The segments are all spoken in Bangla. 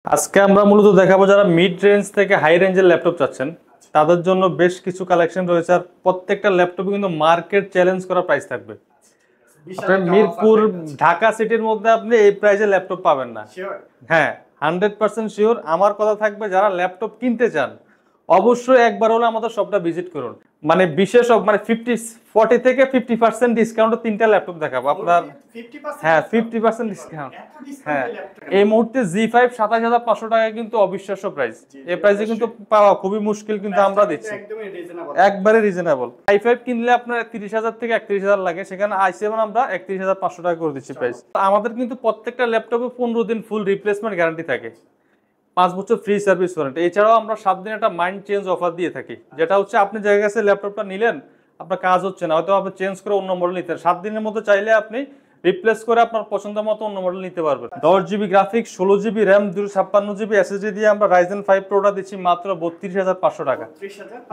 আজকে আমরা মূলত দেখাবো যারা মিড রেঞ্জ থেকে হাই রেঞ্জের ল্যাপটপ চাচ্ছেন তাদের জন্য বেশ কিছু কালেকশন রয়েছে। আর প্রত্যেকটা ল্যাপটপে কিন্তু মার্কেট চ্যালেঞ্জ করা প্রাইস থাকবে। বিশাল আপনার একটা মিরপুর অফার থাকছে। ঢাকা সিটির মধ্যে আপনি এই প্রাইসে ল্যাপটপ পাবেন না। শিওর? হ্যাঁ, 100% শিওর। আমার কথা থাকবে যারা ল্যাপটপ কিনতে চান অবশ্যই একবার হলে আমাদের শপটা ভিজিট করুন। মানে বিশেষ মানে 40 থেকে 50% ডিসকাউন্টে তিনটা ল্যাপটপ দেখাবো আপনার। 50% হ্যাঁ, ডিসকাউন্ট? 50% ডিসকাউন্ট। এত ডিসকাউন্টে হ্যাঁ, ল্যাপটপ এই মুহূর্তে জি5 27,500 টাকা কিন্তু অবিশ্বাস্য প্রাইস। জি, এই প্রাইসে কিন্তু পাওয়া খুবই মুশকিল, কিন্তু আমরা দিচ্ছি একদমই রিজনেবল। একবারে রিজনেবল। i5 কিনলে আপনার 30,000 থেকে 31,000 লাগে, সেখানে i7 আমরা 31,500 টাকা করে দিচ্ছি প্রাইস। আমাদের কিন্তু প্রত্যেকটা ল্যাপটপে 15 দিন ফুল রিপ্লেসমেন্ট গ্যারান্টি থাকে, 5 বছর ফ্রি সার্ভিস ওয়ারেন্টি। এছাড়াও আমরা 7 দিন একটা মাইন্ড চেঞ্জ অফার দিয়ে থাকি, যেটা হচ্ছে আপনি জায়গা কাছে ল্যাপটপটা নিলেন, আপনার কাজ হচ্ছে না, হয়তো আপনি চেঞ্জ করে অন্য মডেল নিতে 7 দিনের মধ্যে চাইলে আপনি রিপ্লেস করে আপনার পছন্দ মতো অন্য মডেল নিতে পারবেন। 10 GB graphics, 16 GB RAM, 256 GB SSD দিয়ে আমরা রাইজেন 5 প্রোটা দিচ্ছি মাত্র 32,500 টাকা।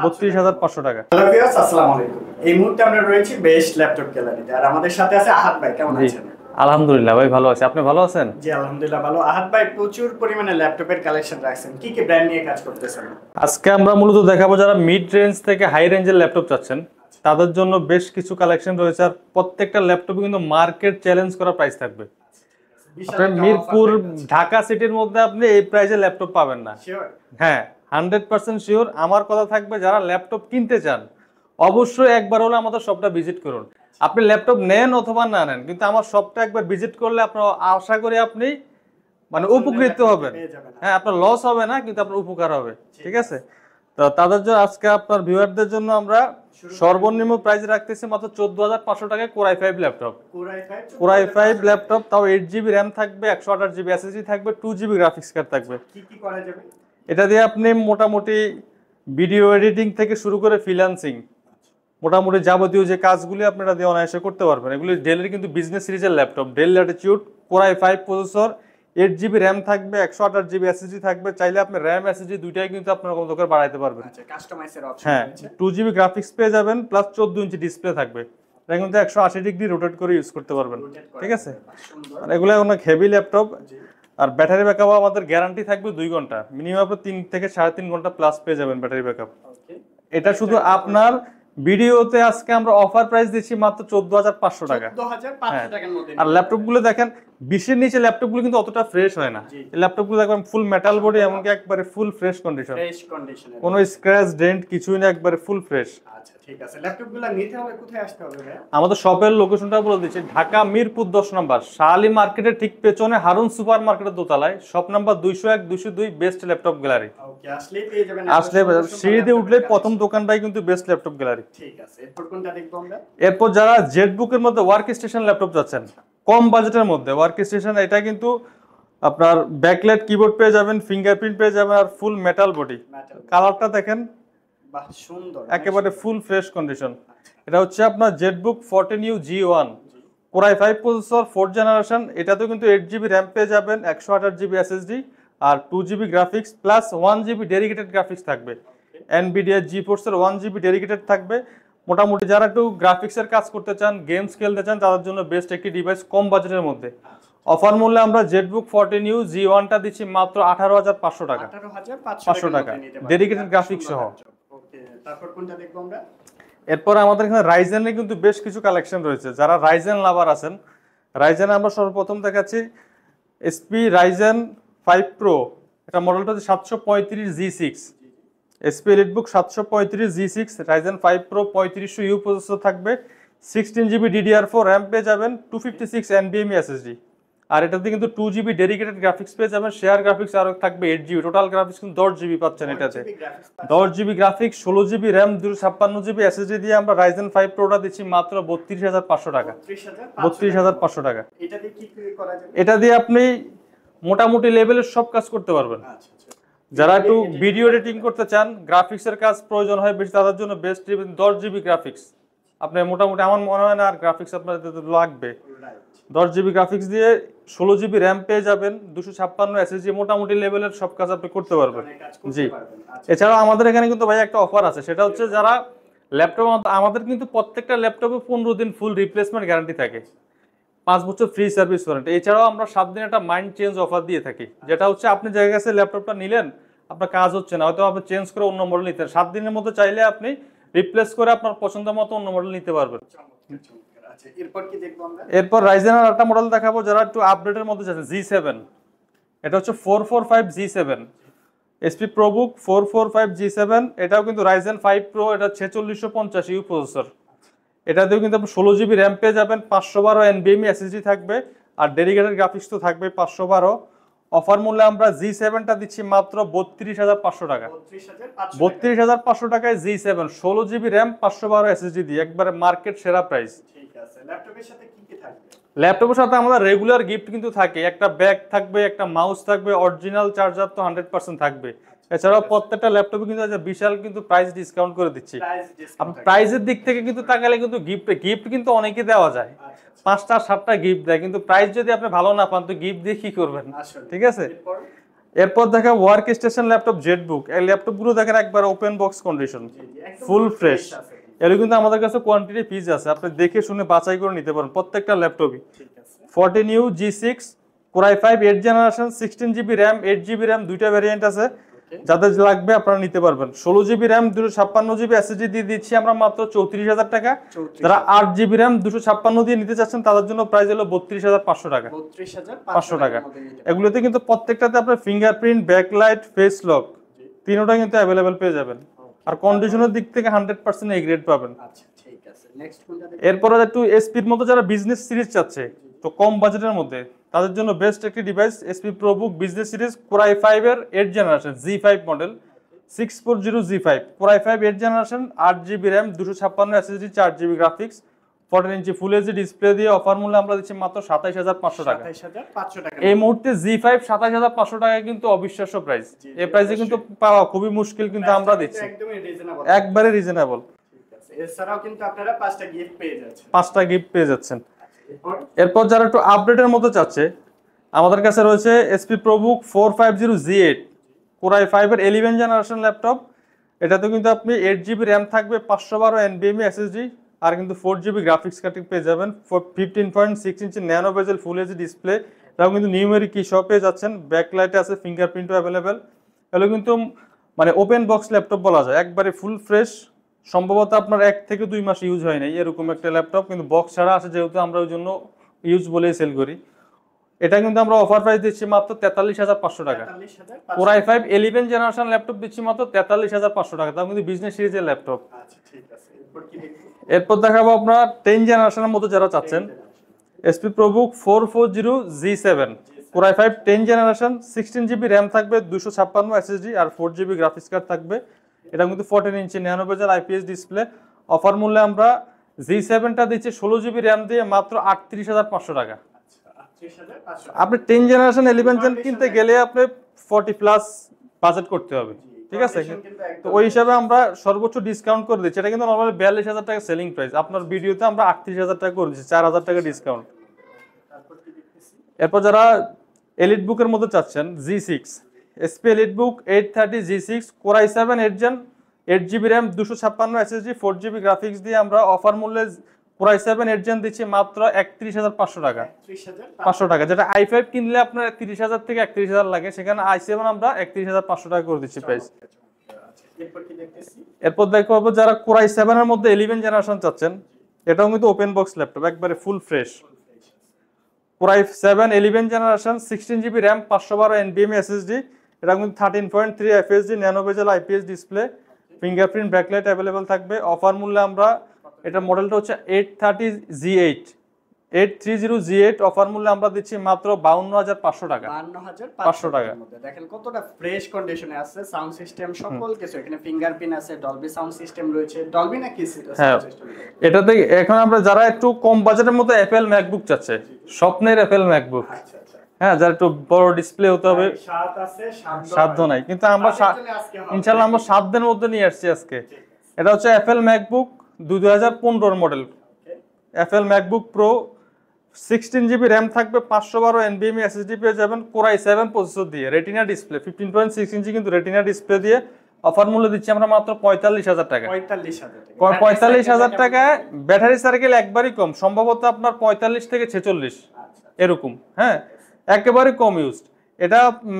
32,500 টাকা। হ্যালো ভিউয়ার্স, আসসালামু আলাইকুম। এই মুহূর্তে আমরা রয়েছি বেস্ট ল্যাপটপ গ্যালারিতে, আর আমাদের সাথে আছে আহাদ ভাই। কেমন জি, আছেন? আলহামদুলিল্লাহ ভাই, ভালো আছি। আপনি ভালো আছেন? জি আলহামদুলিল্লাহ ভালো। আহাদ ভাই প্রচুর পরিমাণে ল্যাপটপের কালেকশন রাখছেন, কি কি ব্র্যান্ড নিয়ে কাজ করতেছেন? আজকে আমরা মূলত দেখাবো যারা মিড রেঞ্জ থেকে হাই রেঞ্জের ল্যাপটপ চাচ্ছেন তাদের জন্য বেশ কিছু কালেকশন রয়েছে। আর প্রত্যেকটা ল্যাপটপে কিন্তু মার্কেট চ্যালেঞ্জ করা প্রাইস থাকবে। বিশাল আপনার একটা মিরপুর অফার থাকছে। ঢাকা সিটির মধ্যে আপনি এই প্রাইসে ল্যাপটপ পাবেন না। শিওর? হ্যাঁ, 100% শিওর। আমার কথা থাকবে যারা ল্যাপটপ কিনতে চান অবশ্যই একবার হলে আমাদের শপটা ভিজিট করুন। আপনি ল্যাপটপ নেন অথবা না নেন, কিন্তু আমার শপটা একবার ভিজিট করলে আপনার আশা করি আপনি মানে উপকৃত হবেন। পেয়ে যাবেন। হ্যাঁ, আপনার লস হবে না, কিন্তু আপনার উপকার হবে। ঠিক আছে? তো তাদের জন্য আজকে আপনার ভিউয়ারদের জন্য আমরা সর্বনিম্ন প্রাইস রাখতেছি মাত্র 14,500 টাকায় core i5 laptop. Core i5 laptop, তাও 8 জিবি র্যাম থাকবে, 128 জিবি এসএসডি থাকবে, 2 জিবি গ্রাফিক্স কার্ড থাকবে। কি কি করা যাবে? এটা দিয়ে আপনি মোটামুটি ভিডিও এডিটিং থেকে শুরু করে ফ্রিল্যান্সিং, মোটামুটি যাবতীয় যে কাজগুলি আপনারা দিয়ে অনায়াসে করতে পারবেন। এগুলি ডেলের কিন্তু বিজনেস সিরিজের laptop, del Latitude, core i5 processor, 8 GB RAM থাকবে, 128 জিবি এসএসডি থাকবে। চাইলে আপনি র্যাম এসএসডি দুইটাই কিন্তু আপনার কোনো দরকার বাড়াইতে পারবেন। আচ্ছা, কাস্টমাইজের অপশন হ্যাঁ, রয়েছে। 2 জিবি গ্রাফিক্স পেয়ে যাবেন, প্লাস 14 ইঞ্চি ডিসপ্লে থাকবে। এটা কিন্তু 180 ডিগ্রি রোটেট করে ইউজ করতে পারবেন। Rotate করা ঠিক আছে? যাবে, বাহ, সুন্দর। আর এগুলো অনেক হেভি ল্যাপটপ। জি। আর ব্যাটারি ব্যাকআপ আমাদের গ্যারান্টি থাকবে 2 ঘন্টা, মিনিমাম 3 থেকে 3.5 ঘন্টা প্লাস পেয়ে যাবেন ব্যাটারি ব্যাকআপ। ওকে। এটা শুধু আপনার ভিডিওতে আজকে আমরা অফার প্রাইস দিচ্ছি মাত্র 14,500 টাকা। 14,500 টাকার মধ্যে। আর ল্যাপটপগুলো দেখেন, 20-এর নিচে ল্যাপটপগুলো কিন্তু অতটা ফ্রেশ হয় না। জি। এই ল্যাপটপগুলো একদম ফুল মেটাল বডি, এমনকি একবারে ফুল ফ্রেশ কন্ডিশন, ফ্রেশ কন্ডিশনে। কোনো স্ক্র্যাচ ডেন্ট কিছুই না, একবারে ফুল ফ্রেশ। আচ্ছা ঠিক আছে, ল্যাপটপগুলো নিতে হলে কোথায় আসতে হবে ভাই? আমাদের শপের লোকেশনটা বলে দিচ্ছি, ঢাকা মিরপুর 10 নম্বর, শাহালি মার্কেটের ঠিক পেছনে হারুন সুপার মার্কেটের দোতলায়, shop number 201 202, best laptop gallery. Okay, আসলেই পেয়ে যাবেন। আসলে সিঁড়ি দিয়ে উঠলে প্রথম দোকানটাই কিন্তু বেস্ট ল্যাপটপ গ্যালারি। ঠিক আছে, এরপর কোনটা দেখবো আমরা? এরপর যারা জেটবুকের মধ্যে ওয়ার্ক স্টেশন ল্যাপটপ যাচ্ছেন, কম বাজেটের মধ্যে ওয়ার্ক স্টেশন, এটা কিন্তু আপনার ব্যাকলাইট কিবোর্ড পেয়ে যাবেন, ফিঙ্গারপ্রিন্ট পেয়ে যাবেন, আর ফুল মেটাল বডি। Metal. কালারটা দেখেন, বাহ, সুন্দর। একেবারে ফুল ফ্রেশ কন্ডিশন। এটা হচ্ছে আপনার Jetbook 14U G1, core i5 processor 4th generation. এটাতেও কিন্তু 8 জিবি র্যাম পেয়ে যাবেন, 128 জিবি এসএসডি, আর 2 GB graphics plus 1 GB dedicated graphics থাকবে। এনভিডিয়া জিফোর্সের 1 জিবি ডেডিকেটেড থাকবে। মোটামুটি যারা একটু গ্রাফিক্সের কাজ করতে চান, গেমস খেলতে চান, তাদের জন্য বেস্ট একটি ডিভাইস কম বাজেটের মধ্যে। অফার মূল্যে আমরা জেটবুক 14U G1টা দিচ্ছি মাত্র 18,500 টাকা। 18,500 টাকা, dedicated graphics সহ। ওকে, তারপর কোনটা দেখবো আমরা? এরপর আমাদের এখানে রাইজেনের কিন্তু বেশ কিছু কালেকশন রয়েছে। যারা রাইজেন লাভার আছেন, রাইজেন আমরা সর্বপ্রথম দেখাচ্ছি এসপি রাইজেন 5 প্রো। এটা মডেলটা হচ্ছে 735G6, SP EliteBook 735G6, Ryzen 5 pro 3500U processor থাকবে, 16 জিবি DDR4 র্যাম পেয়ে যাবেন, 256 NVMe SSD। আর এটাতে কিন্তু 2 জিবি ডেডিকেটেড গ্রাফিক্স পেয়ে যাবেন, শেয়ার গ্রাফিক্স আরও থাকবে 8 জিবি, টোটাল গ্রাফিক্স কিন্তু 10 জিবি পাচ্ছেন এটাতে। 10 GB graphics, 16 GB RAM, 256 GB SSD দিয়ে আমরা রাইজেন 5 প্রোটা দিচ্ছি মাত্র 32,500 টাকা। 32,500 টাকা। এটা দিয়ে কি কি করা যাবে? এটা দিয়ে আপনি মোটামুটি লেভেলের সব কাজ করতে পারবেন। আচ্ছা আচ্ছা। যারা একটু ভিডিও এডিটিং করতে চান, গ্রাফিক্সের কাজ প্রয়োজন হয় বেশি, তাদের জন্য বেস্ট 10 জিবি গ্রাফিক্স। আপনি মোটামুটি আমার মনে হয় না আর গ্রাফিক্স আপনার লাগবে। রাইট। 10 জিবি গ্রাফিক্স দিয়ে 16 জিবি র্যাম পেয়ে যাবেন, 256 এসএসডি, মোটামুটি লেভেলের সব কাজ আপনি করতে পারবেন। অনেক কাজ করতে জি। পারবেন। আচ্ছা। এছাড়াও আমাদের এখানে কিন্তু ভাই একটা অফার আছে, সেটা হচ্ছে যারা ল্যাপটপ, আমাদের কিন্তু প্রত্যেকটা ল্যাপটপে 15 দিন ফুল রিপ্লেসমেন্ট গ্যারান্টি থাকে, 5 বছর ফ্রি সার্ভিস ওয়ারেন্টি। এছাড়াও আমরা 7 দিন একটা মাইন্ড চেঞ্জ অফার দিয়ে থাকি, যেটা হচ্ছে আপনি জায়গা কাছে ল্যাপটপটা নিলেন, আপনার কাজ হচ্ছে না, হয়তো আপনি চেঞ্জ করে অন্য মডেল নিতে 7 দিনের মধ্যে চাইলে আপনি রিপ্লেস করে আপনার পছন্দ মতো অন্য মডেল নিতে পারবেন। আচ্ছা, এরপর কি দেখবো আমরা? এরপর রাইজেনের একটা মডেল দেখাবো যারা একটু আপডেটের মধ্যে যাচ্ছে, G7। এটা হচ্ছে 445 G7 SP ProBook 445 G7। এটাও কিন্তু Ryzen 5 Pro, এটা 4650U প্রসেসর। এটাতেও কিন্তু আপনি 16 GB র্যাম পেয়ে যাবেন, 512 NVMe SSD থাকবে, আর ডেডিকেটেড গ্রাফিক্স তো থাকবে 512। অফার মূল্যে আমরা G7টা দিচ্ছি মাত্র 32,500 টাকা। 32,500 টাকায় G7 16 GB র্যাম 512 SSD দিয়ে, একবারে মার্কেট সেরা প্রাইস। ঠিক আছে, ল্যাপটপের সাথে কি কি থাকবে? ল্যাপটপের সাথে আমাদের রেগুলার গিফট কিন্তু থাকে, একটা ব্যাগ থাকবে, একটা মাউস থাকবে, অরিজিনাল চার্জার তো 100% থাকবে। এছাড়াও প্রত্যেকটা ল্যাপটপে কিন্তু বিশাল কিন্তু প্রাইস ডিসকাউন্ট করে দিচ্ছি। আপনি প্রাইসের দিক থেকে কিন্তু তাকালে কিন্তু গিফট কিন্তু অনেকে দেওয়া যায়, 5টা 7টা গিফট দেয়, কিন্তু প্রাইস যদি আপনি ভালো না পান তো গিফট দিয়ে কি করবেন? ঠিক আছে। এরপর দেখা ওয়ার্ক স্টেশন ল্যাপটপ জেটবুক। এই ল্যাপটপগুলো দেখেন একবার open box condition, full fresh. এর কিন্তু আমাদের কাছে কোয়ান্টিটি পিস আছে, আপনি দেখে শুনে বাছাই করে নিতে পারেন প্রত্যেকটা ল্যাপটপই। 14U G6 Core i5 8 generation 16 GB RAM 8 GB RAM, দুইটা ভ্যারিয়েন্ট আছে, যাদের লাগবে আপনারা নিতে পারবেন। 16 GB র্যাম 256 GB SSD দিয়ে দিচ্ছি আমরা মাত্র 34,000 টাকা। যারা 8 GB র্যাম 256 দিয়ে নিতে চাচ্ছেন তাদের জন্য প্রাইস হলো 32,500 টাকা। 32,500 টাকা। এগুলোতে কিন্তু প্রত্যেকটাতে আপনার ফিঙ্গারপ্রিন্ট, ব্যাকলাইট, ফেস লক তিনোটা কিন্তু অ্যাভেলেবেল পেয়ে যাবেন, আর কন্ডিশনের দিক থেকে 100% এ গ্রেড পাবেন। আচ্ছা ঠিক আছে, নেক্সট কোনটা দেখব? এরপর একটু এসপির মতো যারা বিজনেস সিরিজ চাচ্ছে তো কম বাজেটের মধ্যে, তাদের জন্য বেস্ট একটি device SP ProBook business series Core i5 এর 8 generation G5 model 640 G5 Core i5 8 generation 8 GB RAM 256 SSD 4 GB graphics 14 inch full HD display দিয়ে অফার মূল্য আমরা দিচ্ছি মাত্র 27,500 টাকা। 27,500 টাকা। এই মুহূর্তে G5 27,500 টাকা কিন্তু অবিশ্বাস্য প্রাইস। এই প্রাইসে কিন্তু পাওয়া খুবই মুশকিল, কিন্তু আমরা দিচ্ছি একদমই রিজনেবল, একবারে রিজনেবল। ঠিক আছে, এছাড়াও কিন্তু আপনারা 5টা গিফট পেয়ে যাচ্ছেন। 5টা গিফট পেয়ে যাচ্ছেন। এরপর যারা একটু আপডেটের মতো চাচ্ছে, আমাদের কাছে রয়েছে SP ProBook 450 G8 Core i5 এর 11 জেনারেশন ল্যাপটপ। এটাতে কিন্তু আপনি 8 GB র্যাম থাকবে, 512 NVMe SSD, আর কিন্তু 4 GB গ্রাফিক্স কার্ড পেয়ে যাবেন, 15.6 ইঞ্চি ন্যানো বেজেল ফুল এইচডি ডিসপ্লে, এটাও কিন্তু নিউমেরিক কি সব পেয়ে যাচ্ছেন, ব্যাকলাইটে আছে, ফিঙ্গারপ্রিন্টও অ্যাভেলেবেল। এগুলো কিন্তু মানে ওপেন বক্স ল্যাপটপ বলা যায়, একবারে ফুল ফ্রেশ। সম্ভবত আপনার 1 থেকে 2 মাস ইউজ হয় নাই এরকম একটা ল্যাপটপ, কিন্তু বক্স ছাড়া আছে যেহেতু আমরা ওই জন্য ইউজ বলেই সেল করি। এটা কিন্তু আমরা অফার প্রাইস দিচ্ছি মাত্র 43,500 টাকা। Core i5 11 জেনারেশন ল্যাপটপ দিচ্ছি মাত্র 43,500 টাকা, তাও কিন্তু বিজনেস সিরিজের ল্যাপটপ। আচ্ছা ঠিক আছে, এরপর কি দেখব? এরপর দেখাবো আপনারা 10 জেনারেশনের মতো যারা চাচ্ছেন, SP ProBook 440 G7 Core i5 10 generation 16 GB RAM থাকবে, 256 SSD আর 4 GB গ্রাফিক্স কার্ড থাকবে। এটা কিন্তু 14 ইঞ্চি ন্যানো বেজেল IPS ডিসপ্লে। অফার মূল্যে আমরা G7টা দিচ্ছি 16 GB র্যাম দিয়ে মাত্র 38,500 টাকা। আপনি 10 জেনারেশন 11 জেন কিনতে গেলে আপনি 40 প্লাস বাজেট করতে হবে, ঠিক আছে। তো ওই হিসাবে আমরা সর্বোচ্চ ডিসকাউন্ট করে দিচ্ছি। এটা কিন্তু নরমালি 42,000 টাকা সেলিং প্রাইস, আপনার ভিডিওতে আমরা 38,000 টাকা করে দিচ্ছি, 4,000 টাকা ডিসকাউন্ট। এরপর যারা এলিট বুকের মধ্যে চাচ্ছেন, G6 SP EliteBook 830 G6 Core i7 8 gen 8 GB RAM 256 SSD 4 GB graphics দিয়ে আমরা অফার মূল্যে Core i7 8 জেন দিচ্ছি মাত্র 31,500 টাকা। 500 টাকা, যেটা i5 কিনলে আপনার 30,000 থেকে 31,000 লাগে, সেখানে i7 আমরা 31,500 টাকা করে দিচ্ছি প্রাইস। এরপর দেখো যারা Core i7 এর মধ্যে 11 জেনারেশন চাচ্ছেন, এটাও কিন্তু ওপেন বক্স ল্যাপটপ, একবারে full fresh. Core i7 11 generation 16 GB RAM 512 NVMe SSD, এটা কিন্তু 13.3 FSD ন্যানো বেজেল IPS display, fingerprint backlight available থাকবে। অফার মূল্যে আমরা এটা মডেলটা হচ্ছে 830 G8 830 G8 অফার মূল্যে আমরা দিচ্ছি মাত্র 52,500 টাকা। 52,500 টাকা। দেখেন কতটা ফ্রেশ কন্ডিশনে আছে, সাউন্ড সিস্টেম সকল কিছু, এখানে ফিঙ্গারপ্রিন্ট আছে, ডলবি সাউন্ড সিস্টেম রয়েছে, ডলবি নাকি সাউন্ড সিস্টেম। এটাতে এখন আমরা যারা একটু কম বাজেটের মধ্যে অ্যাপল ম্যাকবুক চাচ্ছে, স্বপ্নের অ্যাপল ম্যাকবুক, হ্যাঁ, যারা একটু বড় ডিসপ্লে হতে হবে, সাধ্য নাই, কিন্তু আমরা ইনশাআল্লাহ আমরা 7 দিনের মধ্যে নিয়ে আসছি আজকে। এটা হচ্ছে Apple MacBook 2015 model, Apple MacBook pro 16 GB RAM থাকবে, 512 NVMe SSD পেয়ে যাবেন, Core i7 প্রসেসর দিয়ে, রেটিনা ডিসপ্লে 15.6 ইঞ্চি কিন্তু রেটিনা ডিসপ্লে দিয়ে অফার মূল্য দিচ্ছি আমরা মাত্র 45,000 টাকা। 45,000 টাকা। 45,000 টাকায় ব্যাটারি সার্কেল একবারই কম, সম্ভবত আপনার 45 থেকে 46 আচ্ছা। এরকম। হ্যাঁ, একেবারে কম ইউজড। এটা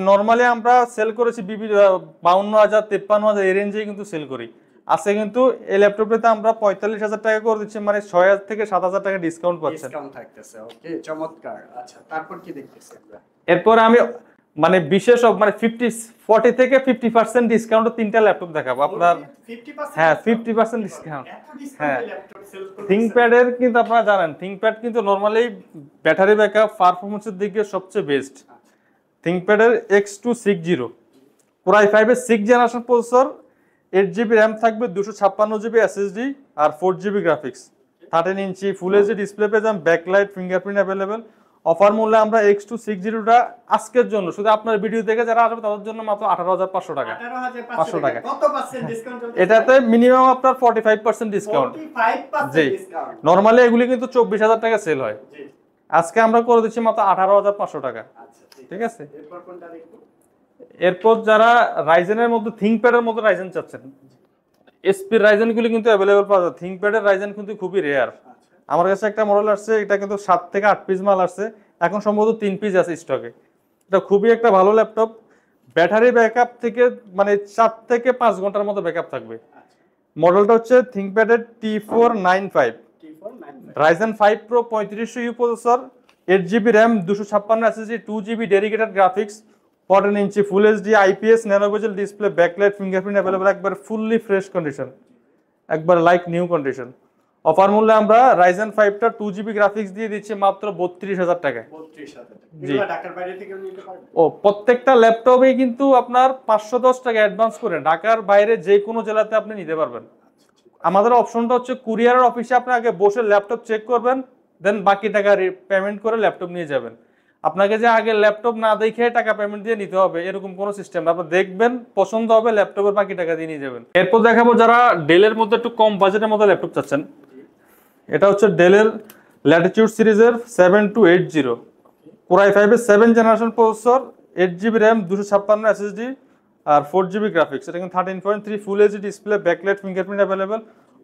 নরমালি আমরা সেল করেছি 52,000 53,000 এই রেঞ্জেই কিন্তু সেল করি। আজকে কিন্তু এই ল্যাপটপটাতে আমরা 45,000 টাকা করে দিচ্ছি, মানে 6,000 থেকে 7,000 টাকা ডিসকাউন্ট পাচ্ছেন। ডিসকাউন্ট থাকতেছে। ওকে, চমৎকার। আচ্ছা, তারপর কি দেখতেছি আমরা? এরপর আমি মানে বিশেষ মানে 40 থেকে 50% ডিসকাউন্টে তিনটা ল্যাপটপ দেখাবো আপনার। 50% হ্যাঁ, 50% ডিসকাউন্ট। এত ডিসকাউন্টে হ্যাঁ, ল্যাপটপ সেল করতেছে। থিংকপ্যাডের কিন্তু আপনারা জানেন থিংকপ্যাড কিন্তু নরমালি ব্যাটারি ব্যাকআপ পারফরম্যান্সের দিকে সবচেয়ে বেস্ট। থিংকপ্যাডের X260 Core i5 এর 6th generation processor, 8GB RAM থাকবে, 256GB SSD আর 4GB গ্রাফিক্স, 13 ইঞ্চি ফুল এইচডি ডিসপ্লে পেয়ে যাবেন, ব্যাকলাইট, ফিঙ্গারপ্রিন্ট অ্যাভেলেবেল। অফার মূল্যে আমরা X260টা আজকের জন্য শুধু আপনার ভিডিও দেখে যারা আসবে তাদের জন্য মাত্র 18,500 টাকা। 18,500 টাকা। কত পার্সেন্ট ডিসকাউন্ট চলছে? এটাতে মিনিমাম আপনার 45% ডিসকাউন্ট। 45% ডিসকাউন্ট। নরমালি এগুলি কিন্তু 24,000 টাকা সেল হয়, জি। আজকে আমরা করে দিচ্ছি মাত্র 18,500 টাকা। আচ্ছা, ঠিক আছে। এরপর কোনটা দেখব? এরপর যারা রাইজেনের মধ্যে থিংকপ্যাডের মধ্যে রাইজেন চাচ্ছেন, এসপি রাইজেন গুলি কিন্তু অ্যাভেলেবল পাওয়া যায়। থিংকপ্যাডের রাইজেন কিন্তু খুবই রেয়ার। আমার কাছে একটা মডেল আসছে, এটা কিন্তু 7 থেকে 8 পিস মাল আসছে, এখন সম্ভবত 3 পিস আছে স্টকে। এটা খুবই একটা ভালো ল্যাপটপ। ব্যাটারি ব্যাকআপ থেকে মানে 4 থেকে 5 ঘন্টার মতো ব্যাকআপ থাকবে। মডেলটা হচ্ছে থিংকপ্যাডের T495 Ryzen 5 Pro 3500U processor, 8GB RAM, 256 SSD, 2GB dedicated graphics, 14 inch full HD IPS nano bezel display, backlight, fingerprint available, একবার ফুললি ফ্রেশ কন্ডিশন, একবার লাইক নিউ কন্ডিশন। অফার মূল্যে আমরা Ryzen 5টা 2GB গ্রাফিক্স দিয়ে দিচ্ছি মাত্র 32,000 টাকায়। 32,000 টাকা। জি। এগুলা ঢাকার বাইরে থেকেও নিতে পারবে? ও, প্রত্যেকটা ল্যাপটপেই কিন্তু আপনার 510 টাকা অ্যাডভান্স করে ঢাকার বাইরে যে কোনো জেলাতে আপনি নিতে পারবেন। আমাদের অপশনটা হচ্ছে কুরিয়ারের অফিসে আপনি আগে বসে ল্যাপটপ চেক করবেন, দেন বাকি টাকা পেমেন্ট করে ল্যাপটপ নিয়ে যাবেন। আপনাকে যে আগে ল্যাপটপ না দেখে টাকা পেমেন্ট দিয়ে নিতে হবে এরকম কোনো সিস্টেম না। আপনি দেখবেন, পছন্দ হবে, ল্যাপটপের বাকি টাকা দিয়ে নিয়ে যাবেন। এরপর দেখাবো যারা ডেলের মধ্যে একটু কম বাজেটের মধ্যে ল্যাপটপ চাচ্ছেন, এটা হচ্ছে ডেলের ল্যাটিটিউড সিরিজের 7280 Core i5 এর 7th generation processor, 8GB RAM, 256 SSD আর 4GB গ্রাফিক্স। এটা কিন্তু 13.3 full HD display, backlight, fingerprint available.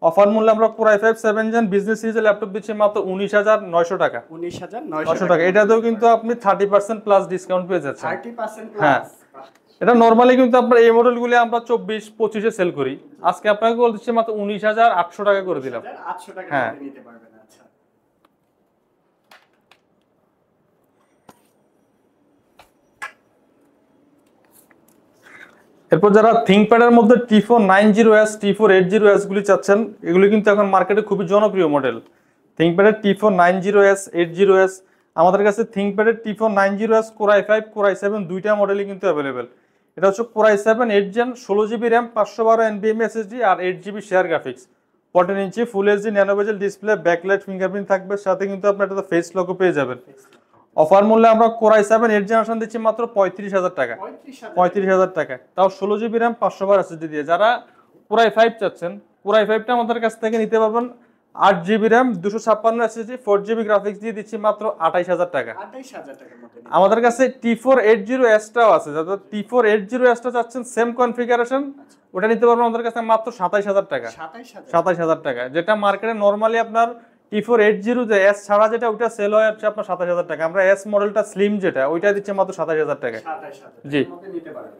Offer মূল্যে আমরা Core i5 7th gen business সিরিজের ল্যাপটপ দিচ্ছি মাত্র 19,900 টাকা। 19,900 টাকা। এটাতেও কিন্তু আপনি 30% প্লাস ডিসকাউন্ট পেয়ে যাচ্ছেন। 30% হ্যাঁ। প্লাস। এটা নরমালি কিন্তু আপনার এই মডেলগুলি আমরা 24-25 এ সেল করি, আজকে আপনাকে বলে দিচ্ছি মাত্র 19,800 টাকা করে দিলাম। 800 টাকা হ্যাঁ। দিয়ে নিতে পারবেন। আচ্ছা। এরপর যারা থিংকপ্যাডের মধ্যে T490S, T480S গুলি চাচ্ছেন, এগুলি কিন্তু এখন মার্কেটে খুবই জনপ্রিয় মডেল। থিংকপ্যাডের T490S, 80S, আমাদের কাছে থিংকপ্যাডের T490S, Core i5, Core i7 দুইটা মডেলই কিন্তু অ্যাভেলেবেল। এটা হচ্ছে Core i7 8th Gen, 16GB RAM, 512 NVMe SSD আর 8GB share graphics, 14 inch full HD nano bezel display, backlight, fingerprint থাকবে, সাথে কিন্তু আপনি এটাতে ফেস লকও পেয়ে যাবেন। অফার মূল্যে আমরা Core i7 8th জেনারেশন দিচ্ছি মাত্র 35,000 টাকা। 35,000 টাকা, তাও 16GB RAM, 512 SSD দিয়ে। যারা Core i5 চাচ্ছেন, Core i5টা আমাদের কাছ থেকে নিতে পারবেন 8GB RAM, 256 SSD, 4GB graphics দিয়ে দিচ্ছি মাত্র 28,000 টাকা। 28,000 টাকার মধ্যে। আমাদের কাছে T480S টাও আছে, যাদের T480S টা চাচ্ছেন সেম কনফিগারেশন, ওটা নিতে পারবেন আমাদের কাছে মাত্র 27,000 টাকা। 27,000 টাকা, যেটা মার্কেটে নরমালি আপনার T480 যে S ছাড়া যেটা ওটা সেল হয় হচ্ছে আপনার 27,000 টাকা। আমরা S মডেলটা স্লিম যেটা ওইটা দিচ্ছে মাত্র 27,000 টাকা। 27,000 জি। মধ্যে নিতে পারবেন।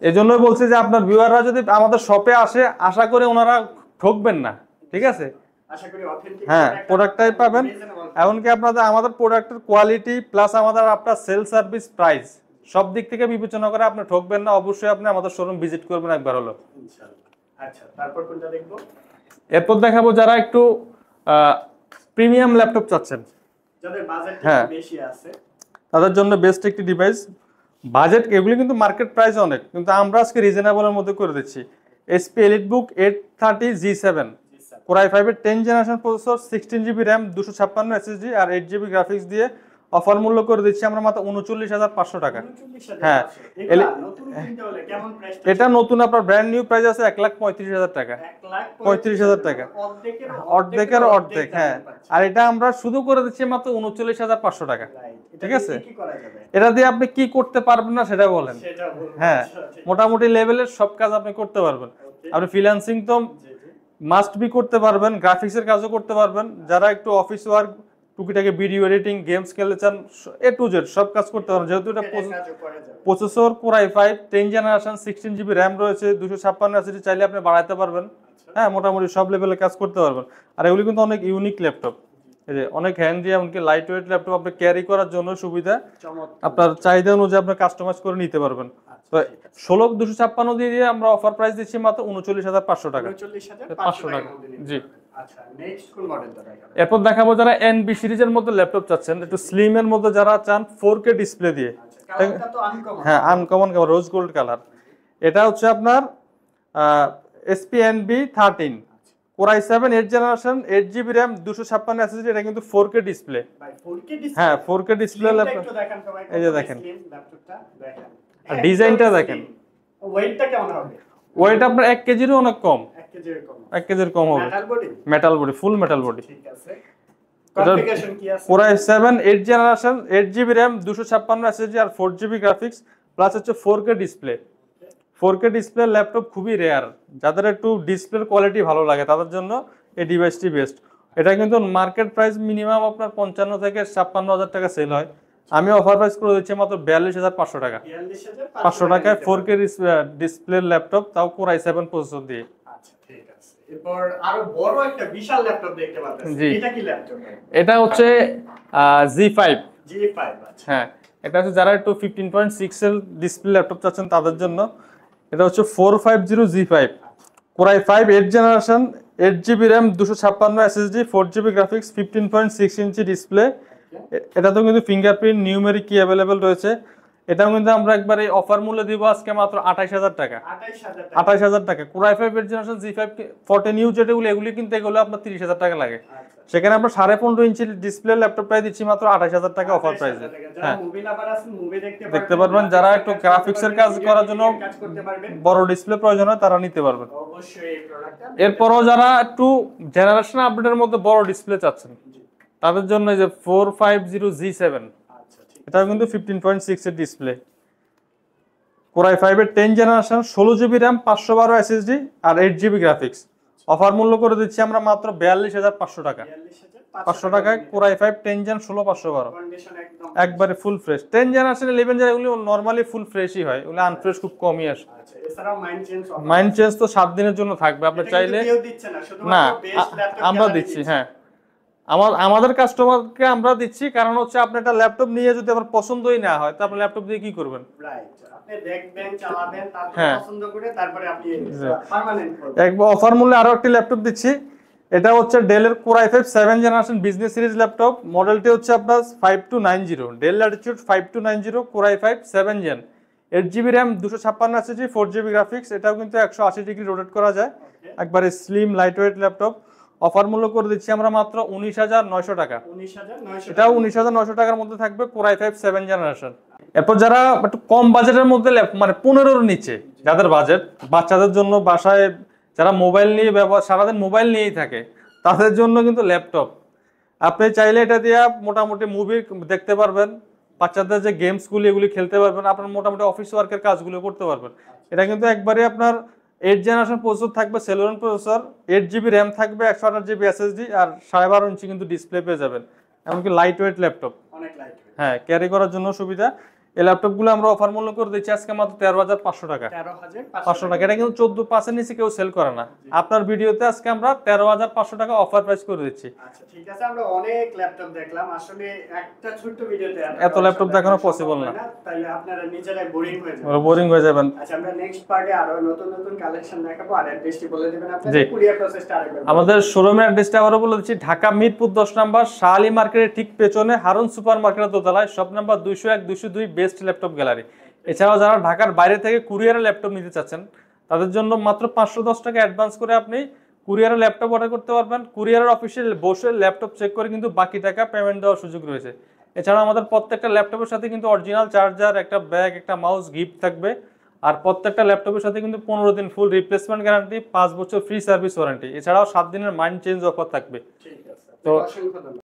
এজন্যই বলছি যে আপনার ভিউয়াররা যদি আমাদের শপে আসে, আশা করে ওনারা ঠকবেন না, ঠিক আছে? আশা করি অথেন্টিক হ্যাঁ, প্রোডাক্টটাই পাবেন। এমনকি আপনাদের আমাদের প্রোডাক্টের কোয়ালিটি প্লাস আমাদের আপনার সেল সার্ভিস প্রাইস সব দিক থেকে বিবেচনা করে আপনি ঠকবেন না। অবশ্যই আপনি আমাদের শোরুম ভিজিট করবেন একবার হলো। ইনশাআল্লাহ। আচ্ছা, তারপর কোনটা দেখব? এরপর দেখাবো যারা একটু প্রিমিয়াম ল্যাপটপ চাচ্ছেন, যাদের বাজেট বেশি আছে, তাদের জন্য বেস্ট একটি ডিভাইস। বাজেট এগুলি কিন্তু মার্কেট প্রাইস অনেক, কিন্তু আমরা আজকে রিজনেবলের মধ্যে করে দিচ্ছি। HP EliteBook 830 G7 Core i5 এর 10th generation processor, 16GB RAM, 256 SSD আর 8GB গ্রাফিক্স দিয়ে অফার মূল্য করে দিচ্ছি আমরা মাত্র 39,500 টাকা। হ্যাঁ, এটা নতুন আপনার ব্র্যান্ড নিউ প্রাইস আছে 1,35,000 টাকা। 35,000 টাকা, অর্ধেকের অর্ধেক। হ্যাঁ, আর এটা আমরা শুধু করে দিচ্ছি মাত্র 39,500 টাকা। ঠিক আছে? কি করা যাবে? এটা দিয়ে আপনি কি করতে পারবেন না সেটা বলেন। সেটা বলবো। হ্যাঁ, আচ্ছা, ঠিক মোটামুটি লেভেলের সব কাজ আপনি করতে পারবেন। Okay. আপনি ফ্রিল্যান্সিং তো জি, জি। মাস্ট বি করতে পারবেন, গ্রাফিক্সের কাজও করতে পারবেন। যারা একটু অফিস ওয়ার্ক, টুকিটাকি ভিডিও এডিটিং, গেমস খেলতে চান, এ টু জেড সব কাজ করতে পারবেন। যেহেতু এটা এটার কাজও করা যাবে। Processor core i5 10 generation 16 GB RAM রয়েছে, 256 এসএসডি চাইলে আপনি বাড়াতে পারবেন। আচ্ছা। হ্যাঁ, মোটামুটি সব লেভেলে কাজ করতে পারবেন। আর এগুলি কিন্তু অনেক ইউনিক ল্যাপটপ, এই যে অনেক হ্যান্ডি, এমনকি লাইট ওয়েট ল্যাপটপ আপনি ক্যারি করার জন্য সুবিধা, চমৎকার। আপনার চাহিদা অনুযায়ী আপনি কাস্টমাইজ করে নিতে পারবেন। আচ্ছা, তো ঠিক আছে। 16 দিয়ে আমরা অফার প্রাইস দিচ্ছি মাত্র 39,500 টাকা। 39,500 টাকা। জি। আচ্ছা, নেক্সট কোন মডেলটা দেখাবেন? এরপর দেখাবো যারা এনবি সিরিজের মধ্যে ল্যাপটপ চাচ্ছেন, একটু স্লিম এর মধ্যে যারা চান 4K ডিসপ্লে দিয়ে। আচ্ছা, কালারটা তো আনকমন। হ্যাঁ, uncommon colour, rose gold colour. এটা হচ্ছে আপনার SPNB 13 Core i7 8 generation 8GB RAM 256 SSD. এটা কিন্তু 4K ডিসপ্লে। ভাই 4K ডিসপ্লে? হ্যাঁ, 4K ডিসপ্লে ল্যাপটপ। একটু দেখেন সবাই। এই যে দেখেন। ল্যাপটপটা দেখেন। আর ডিজাইনটা দেখেন। ওয়েটটা কেমন হবে? ওয়েট আপনার 1 কেজিরও অনেক কম, 1 কেজির কম। 1 কেজির কম হবে। Metal body? Metal body, full metal body. ঠিক আছে। কনফিগারেশন কি আছে? Core i7 8 generation 8GB RAM 256 SSD আর 4GB গ্রাফিক্স প্লাস হচ্ছে 4K display. 4K display laptop খুবই রেয়ার, যাদের একটু ডিসপ্লের কোয়ালিটি ভালো লাগে তাদের জন্য এই ডিভাইসটি বেস্ট। এটা কিন্তু মার্কেট প্রাইস মিনিমাম আপনার 55 থেকে 56,000 টাকা সেল হয়। আমি অফার প্রাইস করে দিচ্ছি মাত্র 42,500 টাকা। 500 টাকায় 4K ডিসপ্লে ল্যাপটপ, তাও Core i7 প্রসেসর দিয়ে। আচ্ছা, ঠিক আছে। এরপর আরো বড় একটা বিশাল ল্যাপটপ দেখতে পাচ্ছেন। জি। এটা কি ল্যাপটপ? এটা হচ্ছে G5। G5। আচ্ছা। হ্যাঁ, এটা হচ্ছে যারা একটু 15.6 এর ডিসপ্লে ল্যাপটপ চাচ্ছেন তাদের জন্য। এটা হচ্ছে 450 G5 Core i5 8 generation 8GB RAM 256 SSD 4GB graphics 15.6 inch display. এটাতেও কিন্তু ফিঙ্গারপ্রিন্ট নিউমেরিক কি অ্যাভেলেবেল রয়েছে। এটাও কিন্তু আমরা একবারে অফার মূল্যে দিব আজকে মাত্র 28,000 টাকা। 28,000 টাকা। 28,000 টাকা। Core i5 8 generation G5 14U যেগুলো এগুলি কিন্তু এগুলো আপনার 30,000 টাকা লাগে। আচ্ছা। সেখানে আমরা 15.5 ইঞ্চি ডিসপ্লে ল্যাপটপ প্রাইস দিচ্ছি মাত্র 28,000 টাকা অফার প্রাইসে। যারা মুভি লাভার আছেন মুভি দেখতে পারবেন, যারা একটু গ্রাফিক্সের কাজ করার জন্য কাজ করতে পারবেন। বড় ডিসপ্লে প্রয়োজন হয় তারা নিতে পারবেন। অবশ্যই এই প্রোডাক্টটা। এরপরও যারা একটু জেনারেশন আপডেটের মধ্যে বড় ডিসপ্লে চাচ্ছেন তাদের জন্য এই যে 450 G7, আচ্ছা, ঠিক। এটাও কিন্তু 15.6 এর ডিসপ্লে। Core i5 এর 10 জেনারেশন 16GB RAM 512 এসএসডি আর 8GB গ্রাফিক্স। অফার মূল্য করে দিচ্ছি আমরা মাত্র 42,500 টাকা। 500 টাকায় Core i5 10 জেন 16512 কন্ডিশন একদম। একবারে ফুল ফ্রেশ। 10 জেনারেশন 11 জেন এগুলো নরমালি ফুল ফ্রেশই হয়, এগুলো আনফ্রেশ খুব কমই আসে। আচ্ছা, এছাড়াও মাইন্ড চেঞ্জ মাইন্ড চেঞ্জ তো 7 দিনের জন্য থাকবে, আপনি চাইলে। কেউ দিচ্ছে না, না, শুধুমাত্র বেস্ট ল্যাপটপ আমরা দিচ্ছি। হ্যাঁ, আমাদের কাস্টমারকে আমরা দিচ্ছি, কারণ হচ্ছে আপনি একটা ল্যাপটপ নিয়ে যদি আবার পছন্দই না হয় তা আপনি ল্যাপটপ দিয়ে কি করবেন? রাইট। আপনি দেখবেন, চালাবেন, তারপর হ্যাঁ। পছন্দ করে তারপরে আপনি পার্মানেন্ট করবেন। একবার অফার মূল্যে আরো একটি ল্যাপটপ দিচ্ছি। এটা হচ্ছে ডেলের Core i5 7 generation business series laptop. মডেলটি হচ্ছে আপনার 5290 ডেল ল্যাটিটিউড 5290 Core i5 7 জেন 8GB RAM 256 SSD 4GB graphics. এটাও কিন্তু 180 ডিগ্রি রোটেট করা যায়, একবারে slim light weight laptop. Offer মূল্য করে দিচ্ছি আমরা মাত্র 19,900 টাকা। 19,900 এটাও 19,900 টাকার মধ্যে থাকবে Core i5 7 জেনারেশন। এরপর যারা একটু কম বাজেটের মধ্যে মানে 15-র নিচে যাদের বাজেট, বাচ্চাদের জন্য বাসায় যারা মোবাইল নিয়ে সারাদিন মোবাইল নিয়েই থাকে তাদের জন্য কিন্তু ল্যাপটপ। আপনি চাইলে এটা দিয়ে মোটামুটি মুভি দেখতে পারবেন, বাচ্চাদের যে গেমসগুলি এগুলি খেলতে পারবেন, আপনার মোটামুটি অফিস ওয়ার্কের কাজগুলো করতে পারবেন। এটা কিন্তু একবারে আপনার 8 জেনারেশন প্রসেসর থাকবে, সেলোরন প্রসেসর, 8GB RAM থাকবে, 128GB SSD আর 12.5 ইঞ্চি কিন্তু ডিসপ্লে পেয়ে যাবেন। এমনকি লাইট ওয়েট ল্যাপটপ, অনেক লাইট। হ্যাঁ, ক্যারি করার জন্য সুবিধা। এই ল্যাপটপগুলো আমরা অফার মূল্য করে দিচ্ছি আজকে মাত্র 13,500 টাকা। 13,500 টাকা। এটা কিন্তু 14% নিচে কেউ সেল করে না। আপনার ভিডিওতে আজকে আমরা 13,500 টাকা অফার প্রাইস করে দিচ্ছি। আচ্ছা, ঠিক আছে। আমরা অনেক ল্যাপটপ দেখলাম, আসলে একটা ছোট্ট ভিডিওতে এত ল্যাপটপ দেখানো পসিবল না, তাহলে আপনারা নিজেরাই বোরিং হয়ে যাবেন। বোরিং হয়ে যাবেন। আচ্ছা, আমরা নেক্সট পার্টে আরো নতুন নতুন কালেকশন দেখাবো। আর অ্যাড্রেসটি বলে দিবেন জি। আপনাদের, কুরিয়ার প্রসেসটা আরেকবার। আমাদের শোরুমের অ্যাড্রেসটা আবারও বলে দিচ্ছি, ঢাকা মিরপুর 10 নাম্বার শাহালি মার্কেটের ঠিক পেছনে হারুন সুপার মার্কেটের দোতলায়, shop number 201 202 best laptop gallery. এছাড়াও যারা ঢাকার বাইরে থেকে কুরিয়ারে ল্যাপটপ নিতে চাচ্ছেন তাদের জন্য মাত্র 510 টাকা অ্যাডভান্স করে আপনি কুরিয়ারে ল্যাপটপ অর্ডার করতে পারবেন। কুরিয়ারের অফিসে বসে ল্যাপটপ চেক করে কিন্তু বাকি টাকা পেমেন্ট দেওয়ার সুযোগ রয়েছে। এছাড়াও আমাদের প্রত্যেকটা ল্যাপটপের সাথে কিন্তু অরিজিনাল চার্জার, একটা ব্যাগ, একটা মাউস গিফট থাকবে। আর প্রত্যেকটা ল্যাপটপের সাথে কিন্তু 15 দিন ফুল রিপ্লেসমেন্ট গ্যারান্টি, 5 বছর ফ্রি সার্ভিস ওয়ারেন্টি। এছাড়াও 7 দিনের মাইন্ড চেঞ্জ অফার থাকবে। ঠিক আছে, তো অসংখ্য ধন্যবাদ।